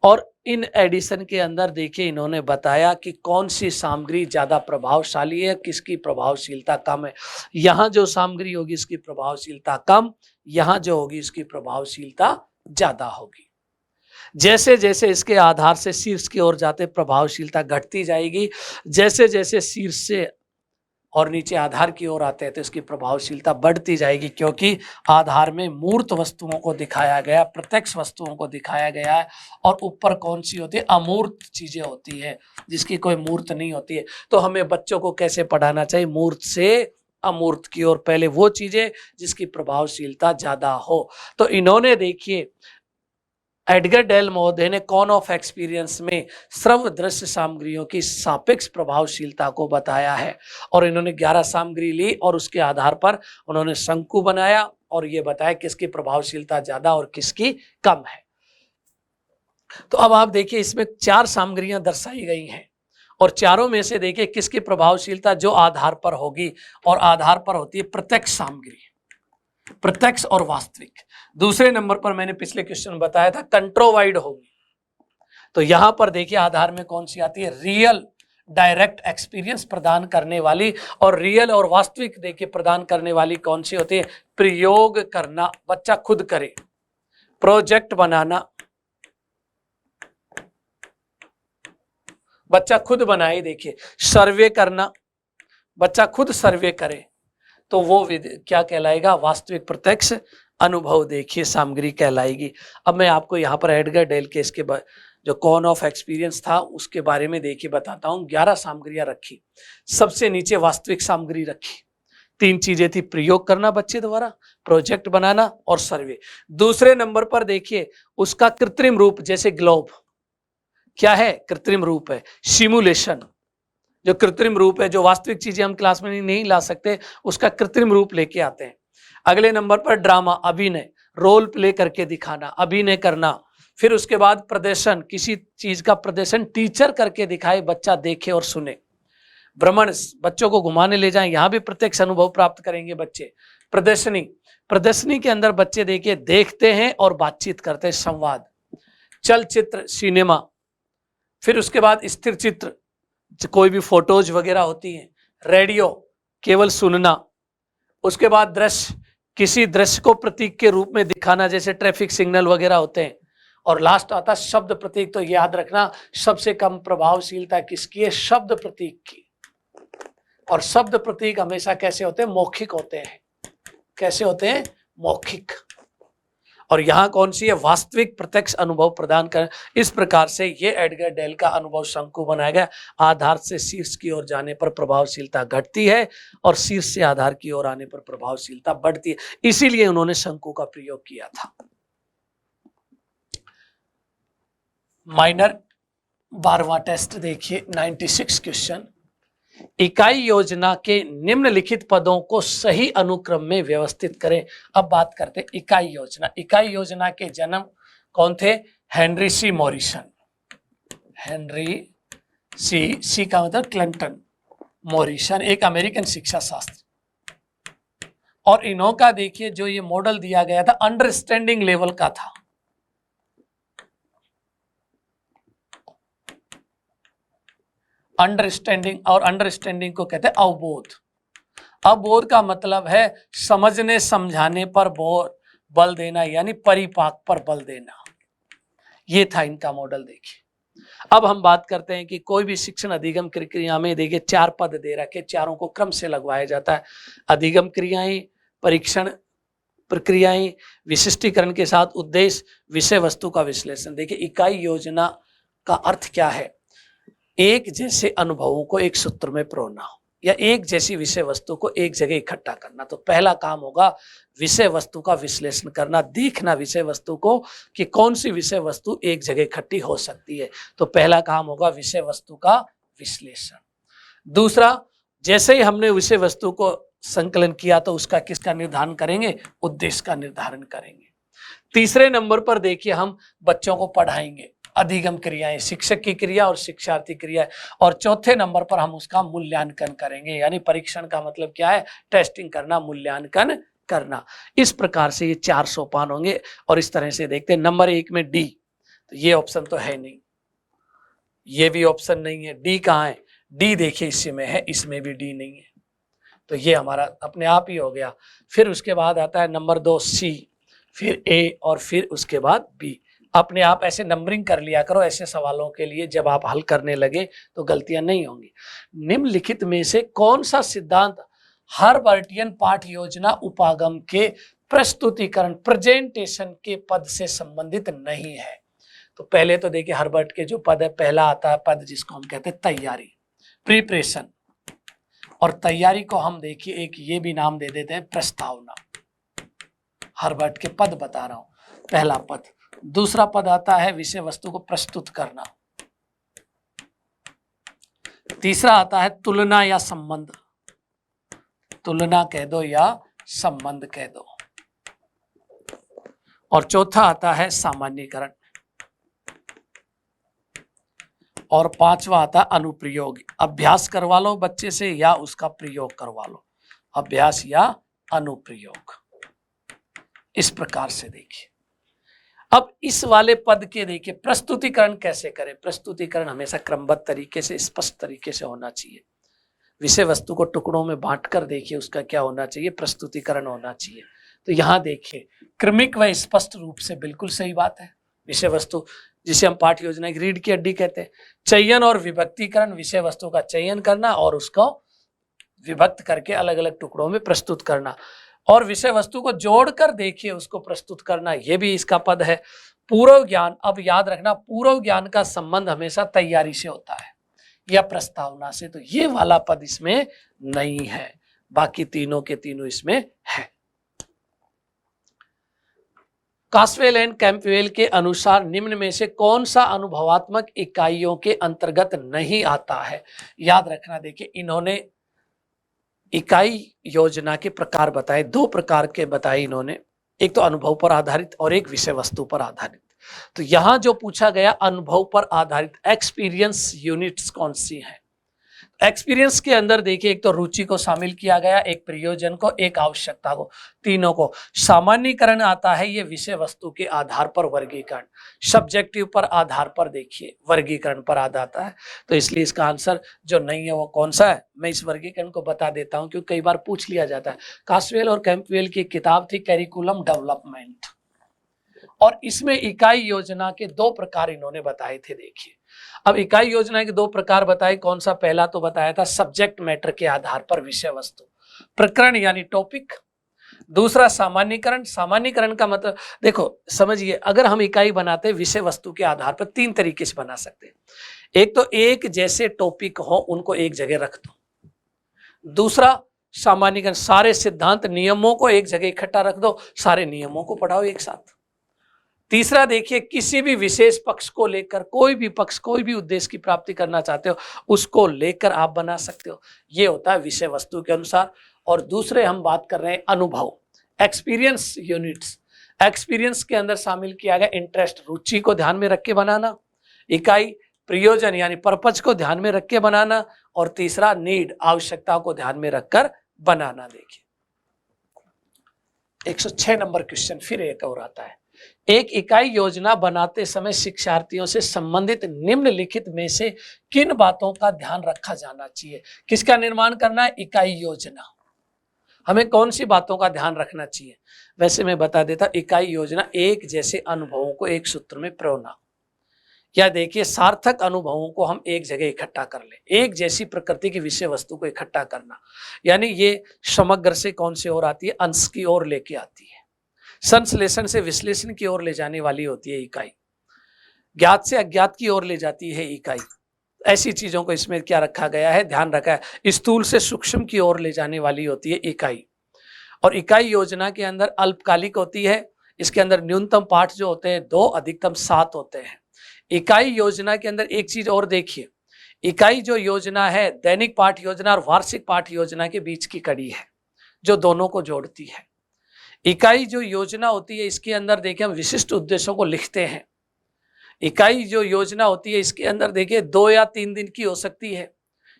और इन एडिशन के अंदर देखिए इन्होंने बताया कि कौन सी सामग्री ज्यादा प्रभावशाली है, किसकी प्रभावशीलता कम है। यहाँ जो सामग्री होगी इसकी प्रभावशीलता कम, यहाँ जो होगी इसकी प्रभावशीलता ज्यादा होगी। जैसे जैसे इसके आधार से शीर्ष की ओर जाते प्रभावशीलता घटती जाएगी, जैसे जैसे शीर्ष से और नीचे आधार की ओर आते हैं तो इसकी प्रभावशीलता बढ़ती जाएगी, क्योंकि आधार में मूर्त वस्तुओं को दिखाया गया, प्रत्यक्ष वस्तुओं को दिखाया गया है, और ऊपर कौन सी होती है, अमूर्त चीजें होती है जिसकी कोई मूर्त नहीं होती है। तो हमें बच्चों को कैसे पढ़ाना चाहिए, मूर्त से अमूर्त की ओर, पहले वो चीजें जिसकी प्रभावशीलता ज्यादा हो। तो इन्होंने देखिए एडगर डेल महोदय ने कौन ऑफ एक्सपीरियंस में श्रव्य दृश्य सामग्रियों की सापेक्ष प्रभावशीलता को बताया है, और इन्होंने 11 सामग्री ली और उसके आधार पर उन्होंने शंकु बनाया और ये बताया किसकी प्रभावशीलता ज्यादा और किसकी कम है। तो अब आप देखिए इसमें 4 सामग्रियां दर्शाई गई हैं और चारों में से देखिए किसकी प्रभावशीलता जो आधार पर होगी, और आधार पर होती है प्रत्यक्ष सामग्री, प्रत्यक्ष और वास्तविक। दूसरे नंबर पर मैंने पिछले क्वेश्चन बताया था कंट्रोवाइड होगी, तो यहां पर देखिए आधार में कौन सी आती है, रियल डायरेक्ट एक्सपीरियंस प्रदान करने वाली, और रियल और वास्तविक देखिए प्रदान करने वाली कौन सी होती है, प्रयोग करना, बच्चा खुद करे, प्रोजेक्ट बनाना, बच्चा खुद बनाए, देखिए सर्वे करना, बच्चा खुद सर्वे करे, तो वो क्या कहलाएगा, वास्तविक प्रत्यक्ष अनुभव देखिए सामग्री कहलाएगी। अब मैं आपको यहाँ पर एडगर डेल के इसके जो कौन ऑफ एक्सपीरियंस था उसके बारे में देखिए बताता हूँ। 11 सामग्रियां रखी, सबसे नीचे वास्तविक सामग्री रखी, 3 चीजें थी, प्रयोग करना बच्चे द्वारा, प्रोजेक्ट बनाना और सर्वे। दूसरे नंबर पर देखिए उसका कृत्रिम रूप, जैसे ग्लोब क्या है, कृत्रिम रूप है, सिमुलेशन जो कृत्रिम रूप है, जो वास्तविक चीजें हम क्लास में नहीं ला सकते उसका कृत्रिम रूप लेके आते हैं। अगले नंबर पर ड्रामा, अभिनय, रोल प्ले करके दिखाना, अभिनय करना। फिर उसके बाद प्रदर्शन, किसी चीज का प्रदर्शन टीचर करके दिखाए, बच्चा देखे और सुने। भ्रमण, बच्चों को घुमाने ले जाएं, यहाँ भी प्रत्यक्ष अनुभव प्राप्त करेंगे बच्चे। प्रदर्शनी, प्रदर्शनी के अंदर बच्चे देखिए देखते हैं और बातचीत करते हैं, संवाद। चलचित्र, सिनेमा। फिर उसके बाद स्थिर चित्र, कोई भी फोटोज वगैरह होती हैं। रेडियो, केवल सुनना। उसके बाद दृश्य, किसी दृश्य को प्रतीक के रूप में दिखाना, जैसे ट्रैफिक सिग्नल वगैरह होते हैं। और लास्ट आता है शब्द प्रतीक, तो याद रखना सबसे कम प्रभावशीलता किसकी है, शब्द प्रतीक की। और शब्द प्रतीक हमेशा कैसे होते हैं, मौखिक होते हैं। कैसे होते हैं, मौखिक। और यहाँ कौन सी है, वास्तविक प्रत्यक्ष अनुभव प्रदान कर। इस प्रकार से ये एडगर डेल का अनुभव शंकु बनाया गया। आधार से शीर्ष की ओर जाने पर प्रभावशीलता घटती है और शीर्ष से आधार की ओर आने पर प्रभावशीलता बढ़ती है, इसीलिए उन्होंने शंकु का प्रयोग किया था। माइनर 12वां टेस्ट देखिए, 96 क्वेश्चन। इकाई योजना के निम्नलिखित पदों को सही अनुक्रम में व्यवस्थित करें। अब बात करते हैं इकाई योजना। इकाई योजना के जन्म कौन थे, हेनरी सी मॉरिसन। हेनरी सी का मतलब क्लिंटन, मॉरिसन एक अमेरिकन शिक्षा शास्त्री। और इन्हों का देखिए जो ये मॉडल दिया गया था अंडरस्टैंडिंग लेवल का था। अंडरस्टैंडिंग, और अंडरस्टैंडिंग को कहते हैं अवबोध। अवबोध का मतलब है समझने समझाने पर बल देना, यानी परिपाक पर बल देना। ये था इनका मॉडल। देखिए अब हम बात करते हैं कि कोई भी शिक्षण अधिगम क्रिया में देखिए 4 पद दे रखे, चारों को क्रम से लगवाया जाता है। अधिगम क्रियाएं, परीक्षण प्रक्रियाएं, विशिष्टीकरण के साथ उद्देश्य, विषय वस्तु का विश्लेषण। देखिए इकाई योजना का अर्थ क्या है, एक जैसे अनुभवों को एक सूत्र में परोना या एक जैसी विषय वस्तु को एक जगह इकट्ठा करना। तो पहला काम होगा विषय वस्तु का विश्लेषण करना, देखना विषय वस्तु को कि कौन सी विषय वस्तु एक जगह इकट्ठी हो सकती है। तो पहला काम होगा विषय वस्तु का विश्लेषण। दूसरा, जैसे ही हमने विषय वस्तु को संकलन किया तो उसका किसका निर्धारण करेंगे, उद्देश्य का निर्धारण करेंगे। तीसरे नंबर पर देखिए हम बच्चों को पढ़ाएंगे, अधिगम क्रियाएं, शिक्षक की क्रिया और शिक्षार्थी क्रिया। और चौथे नंबर पर हम उसका मूल्यांकन करेंगे, यानी परीक्षण का मतलब क्या है, टेस्टिंग करना, मूल्यांकन करना। इस प्रकार से ये 4 सोपान होंगे। और इस तरह से देखते हैं नंबर 1 में डी, तो ये ऑप्शन तो है नहीं, ये भी ऑप्शन नहीं है। डी कहाँ है, डी देखिए इसमें है, इसमें भी डी नहीं है, तो ये हमारा अपने आप ही हो गया। फिर उसके बाद आता है नंबर 2 सी, फिर ए और फिर उसके बाद बी। अपने आप ऐसे नंबरिंग कर लिया करो ऐसे सवालों के लिए, जब आप हल करने लगे तो गलतियां नहीं होंगी। निम्नलिखित में से कौन सा सिद्धांत हर्बर्टियन पाठ योजना उपागम के प्रस्तुतिकरण प्रेजेंटेशन के पद से संबंधित नहीं है? तो पहले तो देखिए हर्बर्ट के जो पद है, पहला आता है पद जिसको हम कहते हैं तैयारी, प्रिपरेशन। और तैयारी को हम देखिए एक ये भी नाम दे देते हैं प्रस्तावना। हर्बर्ट के पद बता रहा हूं, पहला पद। दूसरा पद आता है विषय वस्तु को प्रस्तुत करना। तीसरा आता है तुलना या संबंध, तुलना कह दो या संबंध कह दो। और चौथा आता है सामान्यीकरण। और पांचवा आता है अनुप्रयोग, अभ्यास करवा लो बच्चे से या उसका प्रयोग करवा लो, अभ्यास या अनुप्रयोग। इस प्रकार से देखिए। अब इस वाले पद के देखिए प्रस्तुतिकरण कैसे करें। प्रस्तुतिकरण हमेशा क्रमबद्ध तरीके से, स्पष्ट तरीके से होना चाहिए। विषय वस्तु को टुकड़ों में बांटकर देखिए उसका क्या होना चाहिए, प्रस्तुतिकरण होना चाहिए। तो यहाँ देखिए क्रमिक व स्पष्ट रूप से, बिल्कुल सही बात है। विषय वस्तु जिसे हम पाठ योजना की रीढ़ की हड्डी कहते हैं। चयन और विभक्तिकरण, विषय वस्तु का चयन करना और उसको विभक्त करके अलग अलग टुकड़ों में प्रस्तुत करना। और विषय वस्तु को जोड़कर देखिए उसको प्रस्तुत करना, यह भी इसका पद है। पूर्व ज्ञान, अब याद रखना पूर्व ज्ञान का संबंध हमेशा तैयारी से होता है या प्रस्तावना से, तो ये वाला पद इसमें नहीं है, बाकी तीनों के तीनों इसमें है। कास्वेल एंड कैंपवेल के अनुसार निम्न में से कौन सा अनुभवात्मक इकाइयों के अंतर्गत नहीं आता है? याद रखना देखिए इन्होंने इकाई योजना के प्रकार बताए, 2 प्रकार के बताए इन्होंने, एक तो अनुभव पर आधारित और एक विषय वस्तु पर आधारित। तो यहां जो पूछा गया अनुभव पर आधारित एक्सपीरियंस यूनिट्स कौन सी हैं? एक्सपीरियंस के अंदर देखिए एक तो रुचि को शामिल किया गया, एक प्रयोजन को, एक आवश्यकता को, तीनों को। सामान्यीकरण आता है ये विषय वस्तु के आधार पर वर्गीकरण, सब्जेक्टिव पर आधार पर देखिए वर्गीकरण पर आता है। तो इसलिए इसका आंसर जो नहीं है वो कौन सा है, मैं इस वर्गीकरण को बता देता हूं क्योंकि कई बार पूछ लिया जाता है। कास्वेल और कैंपवेल की किताब थी करिकुलम डेवलपमेंट, और इसमें इकाई योजना के 2 प्रकार इन्होंने बताए थे। देखिए अब इकाई योजना के 2 प्रकार बताए, कौन सा? पहला तो बताया था सब्जेक्ट मैटर के आधार पर विषय वस्तु, प्रकरण यानी टॉपिक, दूसरा सामान्यीकरण। सामान्यीकरण का मतलब देखो समझिए, अगर हम इकाई बनाते हैं विषय वस्तु के आधार पर तीन तरीके से बना सकते हैं। एक तो एक जैसे टॉपिक हो उनको एक जगह रख दो। दूसरा सामान्यीकरण, सारे सिद्धांत नियमों को एक जगह इकट्ठा रख दो, सारे नियमों को पढ़ाओ एक साथ। तीसरा देखिए, किसी भी विशेष पक्ष को लेकर, कोई भी पक्ष कोई भी उद्देश्य की प्राप्ति करना चाहते हो उसको लेकर आप बना सकते हो, ये होता है विषय वस्तु के अनुसार। और दूसरे हम बात कर रहे हैं अनुभव, एक्सपीरियंस यूनिट्स। एक्सपीरियंस के अंदर शामिल किया गया इंटरेस्ट, रुचि को ध्यान में रख के बनाना। इकाई प्रयोजन यानी पर्पज को ध्यान में रख के बनाना। और तीसरा नीड, आवश्यकता को ध्यान में रखकर बनाना। देखिए 106 नंबर क्वेश्चन फिर एक और आता है। एक इकाई योजना बनाते समय शिक्षार्थियों से संबंधित निम्नलिखित में से किन बातों का ध्यान रखा जाना चाहिए? किसका निर्माण करना है? इकाई योजना। हमें कौन सी बातों का ध्यान रखना चाहिए? वैसे मैं बता देता, इकाई योजना एक जैसे अनुभवों को एक सूत्र में पिरोना, या देखिए सार्थक अनुभवों को हम एक जगह इकट्ठा कर ले, एक जैसी प्रकृति की विषय वस्तु को इकट्ठा करना, यानी ये समग्र से कौन से ओर आती है? अंश की ओर लेके आती है। संश्लेषण से विश्लेषण की ओर ले जाने वाली होती है इकाई। ज्ञात से अज्ञात की ओर ले जाती है इकाई। ऐसी चीजों को इसमें क्या रखा गया है, ध्यान रखा है। स्थूल से सूक्ष्म की ओर ले जाने वाली होती है इकाई। और इकाई योजना के अंदर अल्पकालिक होती है। इसके अंदर न्यूनतम पाठ जो होते हैं 2, अधिकतम 7 होते हैं। इकाई योजना के अंदर एक चीज और देखिए, इकाई जो योजना है दैनिक पाठ योजना और वार्षिक पाठ योजना के बीच की कड़ी है जो दोनों को जोड़ती है। इकाई जो योजना होती है इसके अंदर देखिए हम विशिष्ट उद्देश्यों को लिखते हैं। इकाई जो योजना होती है इसके अंदर देखिए 2 या 3 दिन की हो सकती है,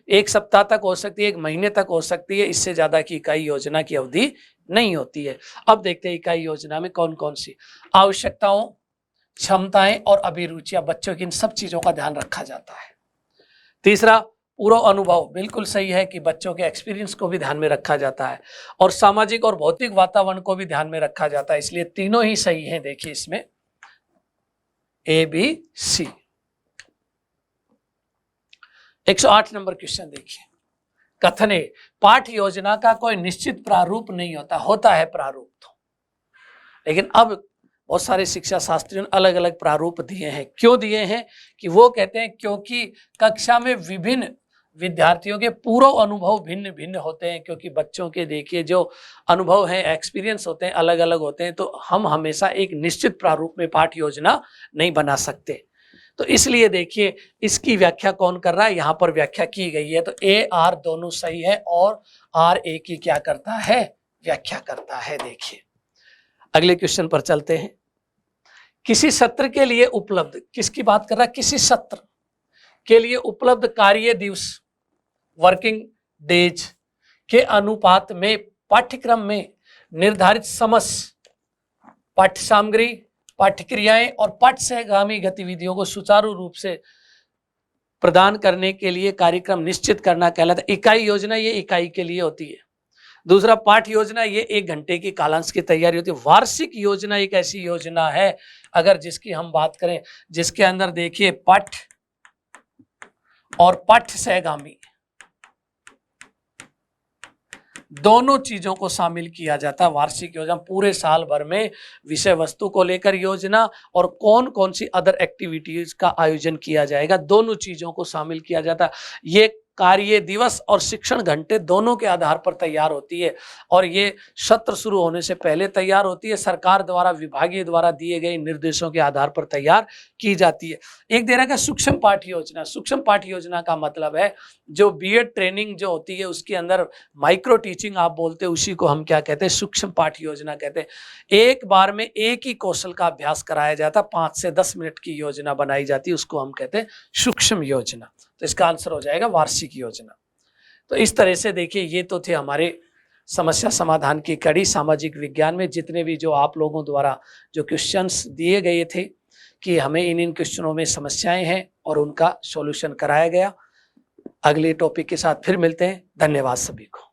1 सप्ताह तक हो सकती है, 1 महीने तक हो सकती है, इससे ज्यादा की इकाई योजना की अवधि नहीं होती है। अब देखते हैं इकाई योजना में कौन कौन सी आवश्यकताओं, क्षमताएं और अभिरुचियां बच्चों की, इन सब चीजों का ध्यान रखा जाता है। तीसरा पूर्व अनुभव, बिल्कुल सही है कि बच्चों के एक्सपीरियंस को भी ध्यान में रखा जाता है। और सामाजिक और भौतिक वातावरण को भी ध्यान में रखा जाता है, इसलिए तीनों ही सही हैं। देखिए इसमें A B C. 108 number question देखिए, कथने पाठ योजना का कोई निश्चित प्रारूप नहीं होता, होता है प्रारूप तो, लेकिन अब बहुत सारे शिक्षा शास्त्रियों ने अलग अलग प्रारूप दिए हैं। क्यों दिए हैं? कि वो कहते हैं क्योंकि कक्षा में विभिन्न विद्यार्थियों के पूर्व अनुभव भिन्न भिन्न होते हैं, क्योंकि बच्चों के देखिए जो अनुभव हैं, एक्सपीरियंस होते हैं, अलग अलग होते हैं, तो हम हमेशा एक निश्चित प्रारूप में पाठ योजना नहीं बना सकते। तो इसलिए देखिए इसकी व्याख्या कौन कर रहा है, यहाँ पर व्याख्या की गई है। तो ए आर दोनों सही है और आर ए की क्या करता है? व्याख्या करता है। देखिए अगले क्वेश्चन पर चलते हैं। किसी सत्र के लिए उपलब्ध, किसकी बात कर रहा है? किसी सत्र के लिए उपलब्ध कार्य दिवस, वर्किंग डेज के अनुपात में पाठ्यक्रम में निर्धारित समस्त पाठ्य सामग्री, पाठ्यक्रियाएं और पाठ्य सहगामी गतिविधियों को सुचारू रूप से प्रदान करने के लिए कार्यक्रम निश्चित करना कहलाता है। इकाई योजना ये इकाई के लिए होती है। दूसरा पाठ योजना ये 1 घंटे की कालांश की तैयारी होती है। वार्षिक योजना एक ऐसी योजना है अगर जिसकी हम बात करें, जिसके अंदर देखिए पाठ्य और पाठ्य सहगामी दोनों चीजों को शामिल किया जाता है। वार्षिक योजना पूरे साल भर में विषय वस्तु को लेकर योजना और कौन कौन सी अदर एक्टिविटीज का आयोजन किया जाएगा, दोनों चीजों को शामिल किया जाता है। ये कार्य दिवस और शिक्षण घंटे दोनों के आधार पर तैयार होती है और ये सत्र शुरू होने से पहले तैयार होती है। सरकार द्वारा विभागीय द्वारा दिए गए निर्देशों के आधार पर तैयार की जाती है। एक दे रखा है सूक्ष्म पाठ्य योजना। सूक्ष्म पाठ्य योजना का मतलब है जो बीएड ट्रेनिंग जो होती है उसके अंदर माइक्रो टीचिंग आप बोलते हैं, उसी को हम क्या कहते हैं? सूक्ष्म पाठ्य योजना कहते हैं। एक बार में एक ही कौशल का अभ्यास कराया जाता है, 5 से 10 मिनट की योजना बनाई जाती है, उसको हम कहते हैं सूक्ष्म योजना। तो इसका आंसर हो जाएगा वार्षिक योजना। तो इस तरह से देखिए ये तो थे हमारे समस्या समाधान की कड़ी। सामाजिक विज्ञान में जितने भी जो आप लोगों द्वारा जो क्वेश्चंस दिए गए थे कि हमें इन क्वेश्चनों में समस्याएं हैं और उनका सॉल्यूशन कराया गया। अगले टॉपिक के साथ फिर मिलते हैं। धन्यवाद सभी को।